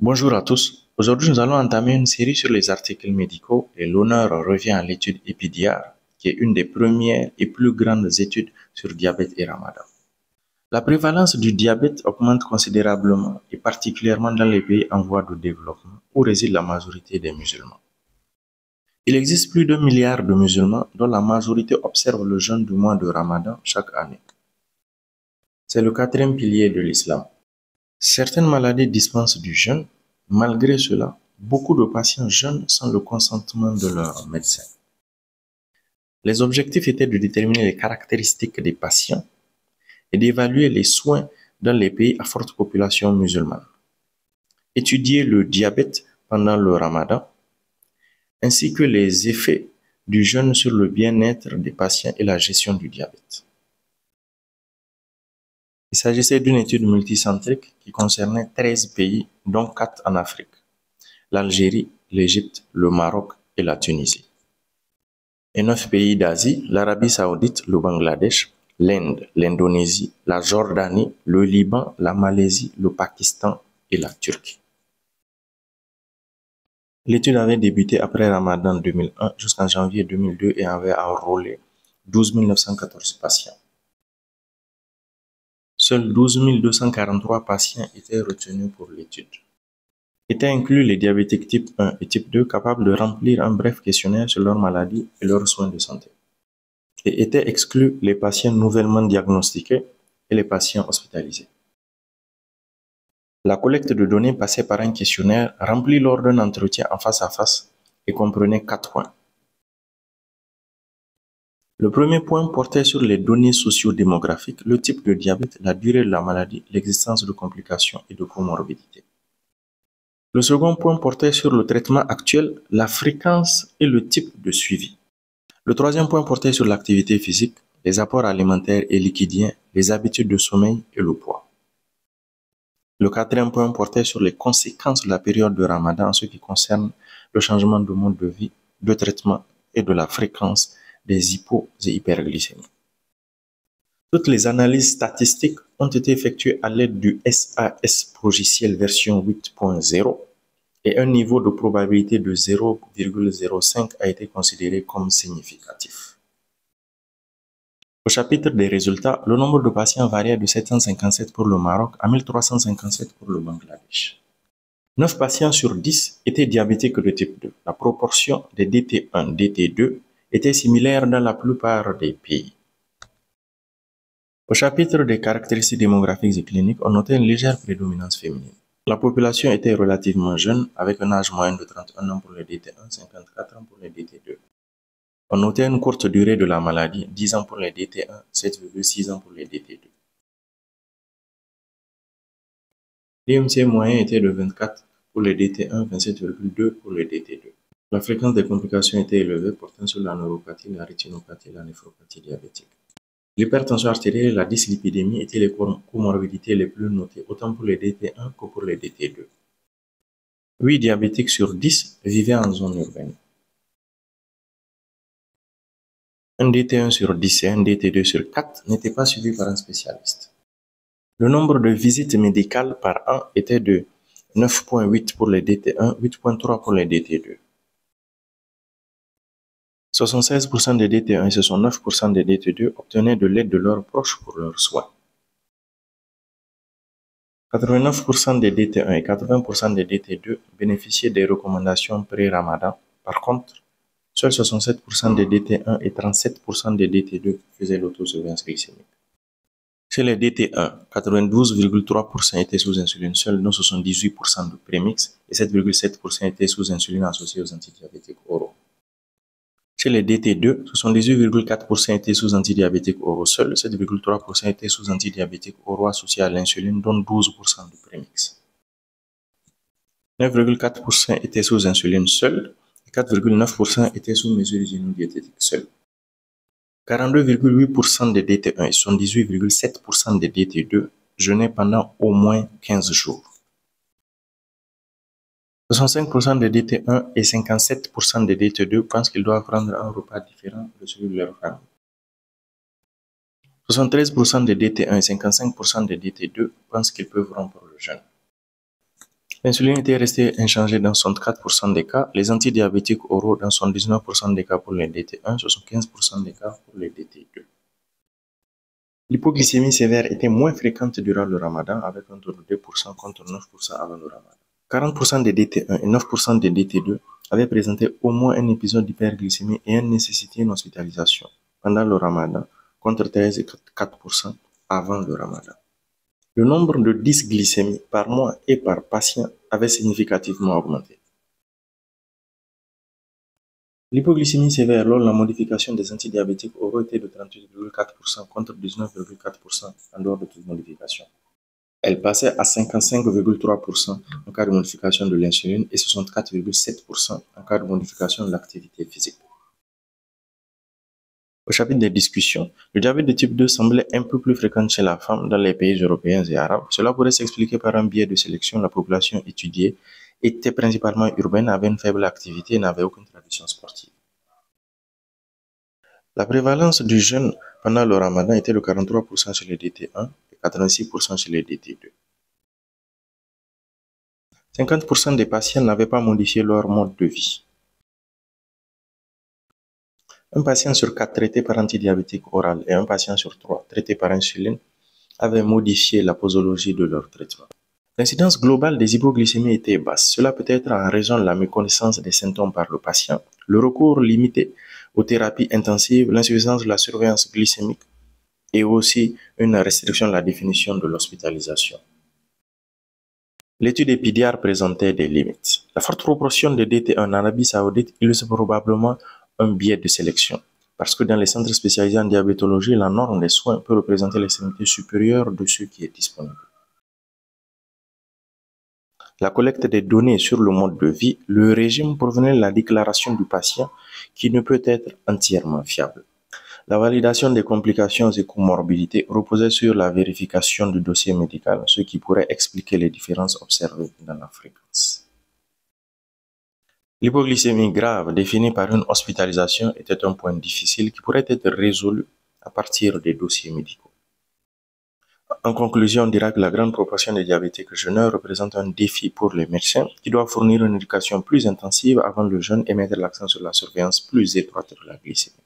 Bonjour à tous. Aujourd'hui, nous allons entamer une série sur les articles médicaux et l'honneur revient à l'étude EPIDIAR, qui est une des premières et plus grandes études sur diabète et ramadan. La prévalence du diabète augmente considérablement et particulièrement dans les pays en voie de développement où réside la majorité des musulmans. Il existe plus d'1 milliard de musulmans dont la majorité observe le jeûne du mois de ramadan chaque année. C'est le quatrième pilier de l'islam. Certaines maladies dispensent du jeûne. Malgré cela, beaucoup de patients jeûnent sans le consentement de leur médecin. Les objectifs étaient de déterminer les caractéristiques des patients et d'évaluer les soins dans les pays à forte population musulmane. Étudier le diabète pendant le ramadan, ainsi que les effets du jeûne sur le bien-être des patients et la gestion du diabète. Il s'agissait d'une étude multicentrique qui concernait 13 pays, dont 4 en Afrique: l'Algérie, l'Égypte, le Maroc et la Tunisie. Et 9 pays d'Asie: l'Arabie Saoudite, le Bangladesh, l'Inde, l'Indonésie, la Jordanie, le Liban, la Malaisie, le Pakistan et la Turquie. L'étude avait débuté après Ramadan 2001 jusqu'en janvier 2002 et avait enrôlé 12 914 patients. Seuls 12 243 patients étaient retenus pour l'étude. Étaient inclus les diabétiques type 1 et type 2 capables de remplir un bref questionnaire sur leur maladie et leurs soins de santé. Et étaient exclus les patients nouvellement diagnostiqués et les patients hospitalisés. La collecte de données passait par un questionnaire rempli lors d'un entretien en face à face et comprenait 4 points. Le premier point portait sur les données socio-démographiques, le type de diabète, la durée de la maladie, l'existence de complications et de comorbidités. Le second point portait sur le traitement actuel, la fréquence et le type de suivi. Le troisième point portait sur l'activité physique, les apports alimentaires et liquidiens, les habitudes de sommeil et le poids. Le quatrième point portait sur les conséquences de la période de Ramadan en ce qui concerne le changement de mode de vie, de traitement et de la fréquence des hypo- et hyperglycémies. Toutes les analyses statistiques ont été effectuées à l'aide du SAS Progiciel version 8.0 et un niveau de probabilité de 0,05 a été considéré comme significatif. Au chapitre des résultats, le nombre de patients variait de 757 pour le Maroc à 1357 pour le Bangladesh. 9 patients sur 10 étaient diabétiques de type 2. La proportion des DT1, DT2 était similaire dans la plupart des pays. Au chapitre des caractéristiques démographiques et cliniques, on notait une légère prédominance féminine. La population était relativement jeune, avec un âge moyen de 31 ans pour les DT1, 54 ans pour les DT2. On notait une courte durée de la maladie, 10 ans pour les DT1, 7,6 ans pour les DT2. L'IMC moyen était de 24 pour les DT1, 27,2 pour les DT2. La fréquence des complications était élevée, portant sur la neuropathie, la rétinopathie et la néphropathie diabétique. L'hypertension artérielle et la dyslipidémie étaient les comorbidités les plus notées, autant pour les DT1 que pour les DT2. 8 diabétiques sur 10 vivaient en zone urbaine. Un DT1 sur 10 et un DT2 sur 4 n'étaient pas suivis par un spécialiste. Le nombre de visites médicales par an était de 9,8 pour les DT1, 8,3 pour les DT2. 76% des DT1 et 69% des DT2 obtenaient de l'aide de leurs proches pour leurs soins. 89% des DT1 et 80% des DT2 bénéficiaient des recommandations pré-Ramadan. Par contre, seuls 67% des DT1 et 37% des DT2 faisaient l'autosurveillance glycémique. Chez les DT1, 92,3% étaient sous insuline seule, dont 78% de prémix et 7,7% étaient sous insuline associée aux antidiabétiques oraux. Chez les DT2, 78,4% étaient sous antidiabétiques oraux seuls, 7,3% étaient sous antidiabétiques oraux associés à l'insuline, dont 12% de prémix. 9,4% étaient sous insuline seule et 4,9% étaient sous mesure hygiéno-diététique seule. 42,8% des DT1 et 78,7% des DT2 jeûnaient pendant au moins 15 jours. 65% des DT1 et 57% des DT2 pensent qu'ils doivent prendre un repas différent de celui de leur famille. 73% des DT1 et 55% des DT2 pensent qu'ils peuvent rompre le jeûne. L'insuline était restée inchangée dans 64% des cas, les antidiabétiques oraux dans 79% des cas pour les DT1, 75% des cas pour les DT2. L'hypoglycémie sévère était moins fréquente durant le ramadan, avec un taux de 2% contre 9% avant le ramadan. 40% des DT1 et 9% des DT2 avaient présenté au moins un épisode d'hyperglycémie ayant nécessité une hospitalisation pendant le ramadan, contre 13 et 4% avant le ramadan. Le nombre de dysglycémies par mois et par patient avait significativement augmenté. L'hypoglycémie sévère lors de la modification des antidiabétiques aurait été de 38,4% contre 19,4% en dehors de toute modification. Elle passait à 55,3% en cas de modification de l'insuline et 64,7% en cas de modification de l'activité physique. Au chapitre des discussions, le diabète de type 2 semblait un peu plus fréquent chez la femme dans les pays européens et arabes. Cela pourrait s'expliquer par un biais de sélection. La population étudiée était principalement urbaine, avait une faible activité et n'avait aucune tradition sportive. La prévalence du jeûne pendant le ramadan était de 43% chez les DT1 et 86% chez les DT2. 50% des patients n'avaient pas modifié leur mode de vie. Un patient sur 4 traité par antidiabétique oral et un patient sur 3 traité par insuline avaient modifié la posologie de leur traitement. L'incidence globale des hypoglycémies était basse. Cela peut être en raison de la méconnaissance des symptômes par le patient, le recours limité aux thérapies intensives, l'insuffisance de la surveillance glycémique et aussi une restriction de la définition de l'hospitalisation. L'étude EPIDIAR présentait des limites. La forte proportion de DT1 en Arabie Saoudite illustre probablement un biais de sélection, parce que dans les centres spécialisés en diabétologie, la norme des soins peut représenter l'extrémité supérieure de ce qui est disponible. La collecte des données sur le mode de vie, le régime provenait de la déclaration du patient qui ne peut être entièrement fiable. La validation des complications et comorbidités reposait sur la vérification du dossier médical, ce qui pourrait expliquer les différences observées dans la fréquence. L'hypoglycémie grave définie par une hospitalisation était un point difficile qui pourrait être résolu à partir des dossiers médicaux. En conclusion, on dira que la grande proportion des diabétiques jeûneurs représente un défi pour les médecins qui doivent fournir une éducation plus intensive avant le jeûne et mettre l'accent sur la surveillance plus étroite de la glycémie.